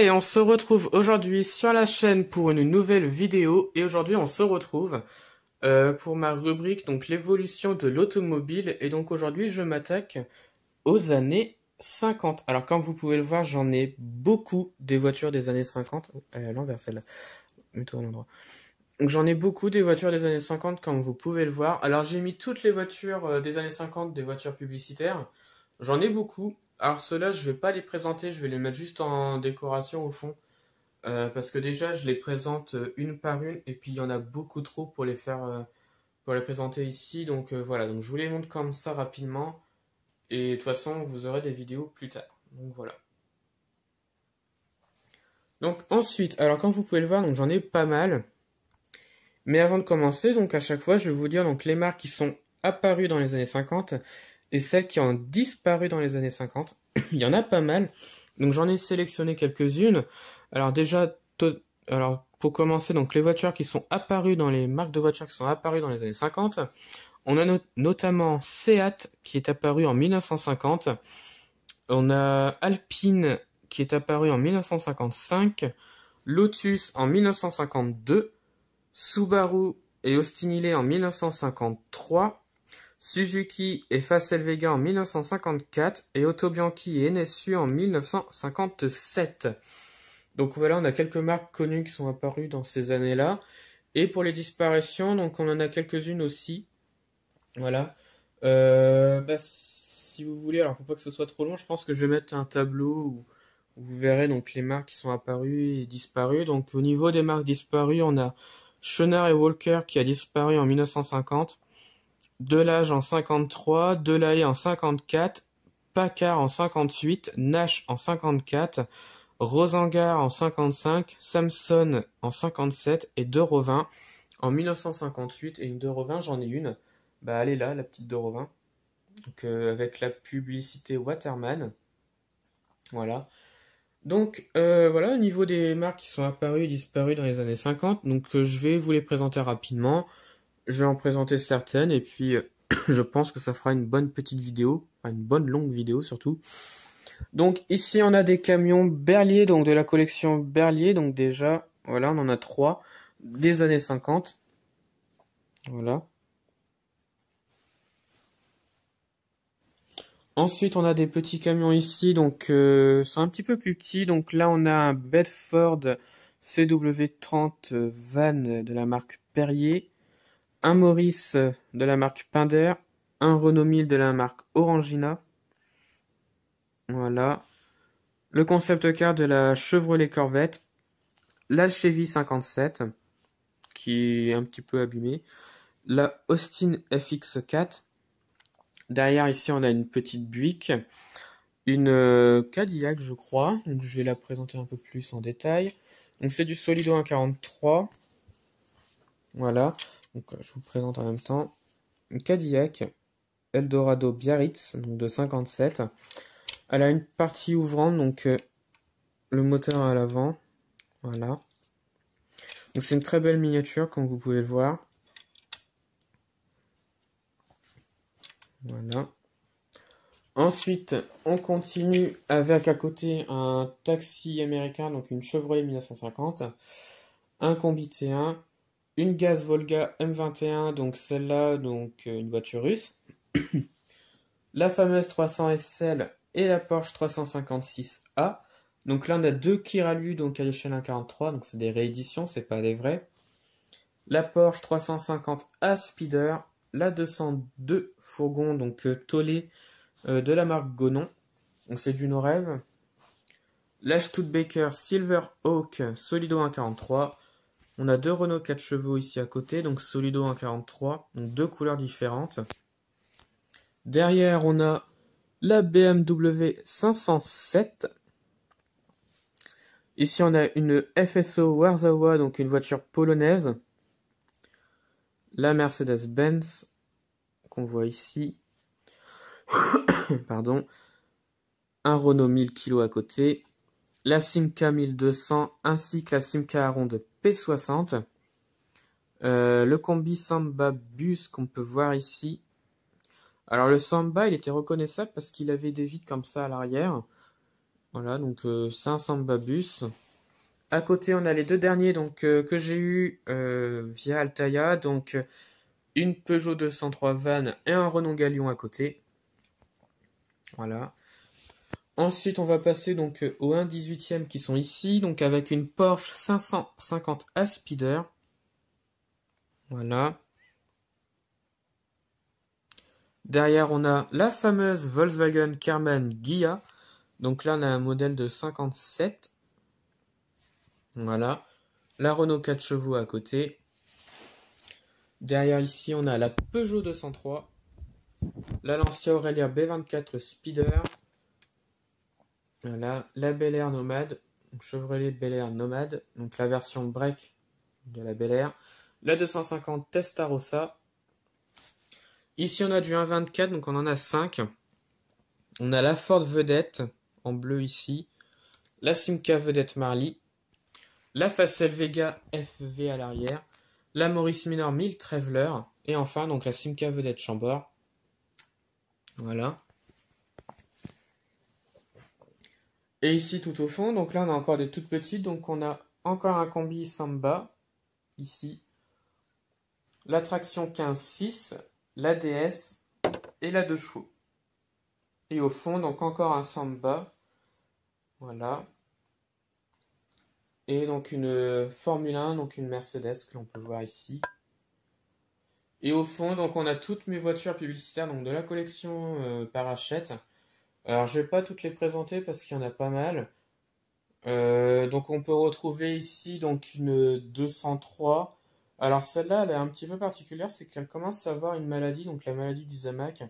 Allez, on se retrouve aujourd'hui sur la chaîne pour une nouvelle vidéo et aujourd'hui on se retrouve pour ma rubrique donc l'évolution de l'automobile et donc aujourd'hui je m'attaque aux années 50. Alors comme vous pouvez le voir, j'en ai beaucoup des voitures des années 50. Oh, elle est à l'envers celle-là. Mets-toi à l'endroit. Donc j'en ai beaucoup des voitures des années 50 comme vous pouvez le voir. Alors j'ai mis toutes les voitures des années 50, des voitures publicitaires. J'en ai beaucoup. Alors ceux-là, je vais pas les présenter, je vais les mettre juste en décoration au fond. Parce que déjà, je les présente une par une, et puis il y en a beaucoup trop pour les faire, pour les présenter ici. Donc voilà, donc je vous les montre comme ça rapidement. Et de toute façon, vous aurez des vidéos plus tard. Donc voilà. Donc ensuite, alors comme vous pouvez le voir, donc j'en ai pas mal. Mais avant de commencer, donc à chaque fois, je vais vous dire donc les marques qui sont apparues dans les années 50 et celles qui ont disparu dans les années 50. Il y en a pas mal. Donc j'en ai sélectionné quelques-unes. Alors déjà, alors pour commencer, donc les voitures qui sont apparues dans les marques de voitures qui sont apparues dans les années 50, on a notamment Seat qui est apparu en 1950. On a Alpine qui est apparu en 1955, Lotus en 1952, Subaru et Austin Healey en 1953, Suzuki et Facel Vega en 1954 et Otto Bianchi et NSU en 1957. Donc voilà, on a quelques marques connues qui sont apparues dans ces années-là. Et pour les disparitions, donc on en a quelques-unes aussi. Voilà. Si vous voulez, alors pour pas que ce soit trop long, je pense que je vais mettre un tableau où vous verrez donc les marques qui sont apparues et disparues. Donc au niveau des marques disparues, on a Schoner et Walker qui a disparu en 1950, Delage en 53, Delahaye en 54, Packard en 58, Nash en 54, Rosengar en 55, Samson en 57 et De Rovin en 1958. Et une De Rovin, j'en ai une. Bah elle est là, la petite De Rovin. Donc avec la publicité Waterman. Voilà. Donc voilà, au niveau des marques qui sont apparues et disparues dans les années 50, donc je vais vous les présenter rapidement. Je vais en présenter certaines et puis je pense que ça fera une bonne petite vidéo, enfin une bonne longue vidéo surtout. Donc ici on a des camions Berlier, donc de la collection Berlier, donc déjà, voilà, on en a 3 des années 50. Voilà. Ensuite, on a des petits camions ici, donc c'est un petit peu plus petit. Donc là, on a un Bedford CW30 van de la marque Perrier, un Morris de la marque Pinder, un Renault 1000 de la marque Orangina. Voilà. Le concept car de la Chevrolet Corvette, la Chevy 57, qui est un petit peu abîmée, la Austin FX4. Derrière, ici, on a une petite Buick. Une Cadillac, je crois. Donc, je vais la présenter un peu plus en détail. Donc, c'est du Solido 1.43. Voilà. Donc, je vous présente en même temps. Une Cadillac Eldorado Biarritz, donc de 57. Elle a une partie ouvrante, donc le moteur à l'avant. Voilà. Donc, c'est une très belle miniature, comme vous pouvez le voir. Voilà. Ensuite, on continue avec à côté un taxi américain, donc une Chevrolet 1950, un Combi T1, une Gaz Volga M21, donc celle-là, donc une voiture russe, la fameuse 300 SL et la Porsche 356A. Donc là, on a deux qui ralluent donc à l'échelle 1.43, donc c'est des rééditions, c'est pas des vrais. La Porsche 350A Speeder, la 202 fourgon, donc Tolé, de la marque Gonon, donc c'est du no-rêve. La Studebaker Silverhawk Solido 1.43. On a deux Renault 4 chevaux ici à côté, donc Solido 1.43, donc deux couleurs différentes. Derrière, on a la BMW 507. Ici, on a une FSO Warzawa, donc une voiture polonaise. La Mercedes-Benz, qu'on voit ici. Pardon. Un Renault 1000 kg à côté. La Simca 1200 ainsi que la Simca Aron de P60. Le combi Samba Bus qu'on peut voir ici. Alors le Samba, il était reconnaissable parce qu'il avait des vitres comme ça à l'arrière. Voilà, donc c'est un Samba Bus. À côté, on a les deux derniers donc que j'ai eu via Altaïa, donc une Peugeot 203 Van et un Renault Galion à côté. Voilà. Ensuite, on va passer donc aux 1/18e qui sont ici, donc avec une Porsche 550 Aspider. Voilà. Derrière, on a la fameuse Volkswagen Karmann Ghia. Donc là, on a un modèle de 57. Voilà. La Renault 4 chevaux à côté. Derrière ici, on a la Peugeot 203. La Lancia Aurelia B24 Speeder. Voilà. La Bel Air Nomade. Donc Chevrolet Bel Air Nomade. Donc la version break de la Bel Air. La 250 Testarossa. Ici, on a du 1.24, donc on en a 5. On a la Ford Vedette, en bleu ici. La Simca Vedette Marly. La Facel Vega FV à l'arrière. La Maurice Minor 1000 Traveler. Et enfin, donc la Simca Vedette Chambord. Voilà. Et ici, tout au fond, donc là, on a encore des toutes petites. Donc on a encore un combi Samba, ici. La traction 15.6, la DS et la 2 chevaux. Et au fond, donc encore un Samba. Voilà. Et donc une Formule 1, donc une Mercedes que l'on peut voir ici. Et au fond, donc on a toutes mes voitures publicitaires donc de la collection Parachète. Alors je vais pas toutes les présenter parce qu'il y en a pas mal. Donc on peut retrouver ici donc une 203. Alors celle-là, elle est un petit peu particulière, c'est qu'elle commence à avoir une maladie, donc la maladie du Zamac.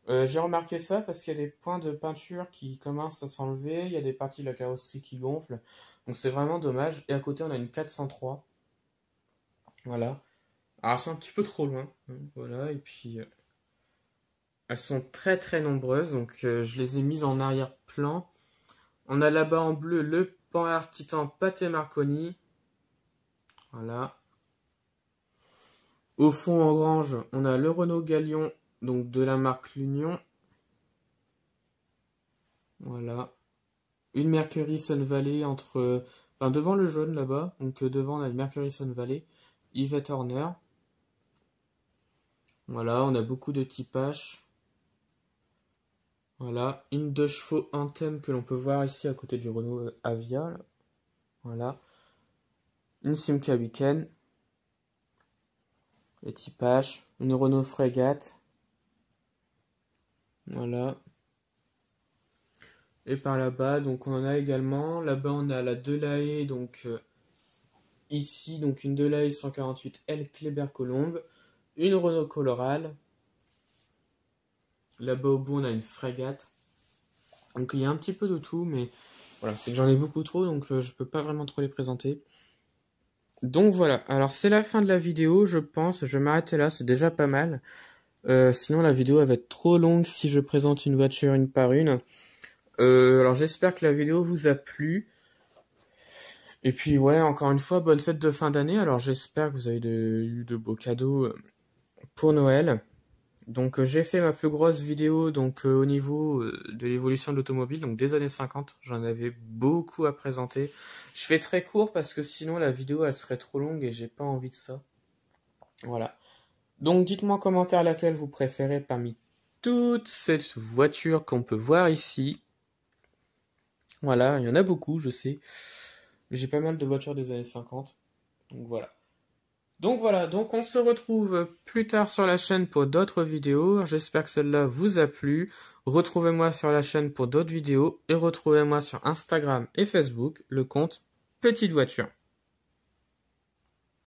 J'ai remarqué ça parce qu'il y a des points de peinture qui commencent à s'enlever, il y a des parties de la carrosserie qui gonflent, donc c'est vraiment dommage. Et à côté, on a une 403. Voilà. Alors c'est un petit peu trop loin, hein, voilà. Et puis elles sont très très nombreuses, donc je les ai mises en arrière-plan. On a là-bas en bleu le Panhard Titan Pathé Marconi. Voilà. Au fond en orange, on a le Renault Galion, donc de la marque L'Union. Voilà. Une Mercury Sun Valley entre... Enfin, devant le jaune là-bas. Donc devant, on a le Mercury Sun Valley. Yvette Horner. Voilà, on a beaucoup de typage. Voilà. Une 2 chevaux Anthem que l'on peut voir ici à côté du Renault Avia. Là. Voilà. Une Simca Weekend. Les typages. Une Renault Frégate. Voilà. Et par là-bas, donc on en a également. Là-bas, on a la Delahaye, donc ici, donc une Delahaye 148L Kléber-Colombe. Une Renault Colorale. Là-bas au bout, on a une Frégate. Donc il y a un petit peu de tout, mais voilà, c'est que j'en ai beaucoup trop, donc je peux pas vraiment trop les présenter. Donc voilà, alors c'est la fin de la vidéo, je pense. Je vais m'arrêter là, c'est déjà pas mal. Sinon la vidéo elle va être trop longue si je présente une voiture une par une. Alors j'espère que la vidéo vous a plu. Et puis ouais, encore une fois, bonne fête de fin d'année. Alors j'espère que vous avez eu de beaux cadeaux pour Noël. Donc j'ai fait ma plus grosse vidéo donc au niveau de l'évolution de l'automobile, donc des années 50. J'en avais beaucoup à présenter. Je fais très court parce que sinon la vidéo elle serait trop longue et j'ai pas envie de ça. Voilà. Donc dites-moi en commentaire laquelle vous préférez parmi toutes ces voitures qu'on peut voir ici. Voilà, il y en a beaucoup, je sais. Mais j'ai pas mal de voitures des années 50. Donc voilà. Donc on se retrouve plus tard sur la chaîne pour d'autres vidéos. J'espère que celle-là vous a plu. Retrouvez-moi sur la chaîne pour d'autres vidéos. Et retrouvez-moi sur Instagram et Facebook, le compte Petite Voiture.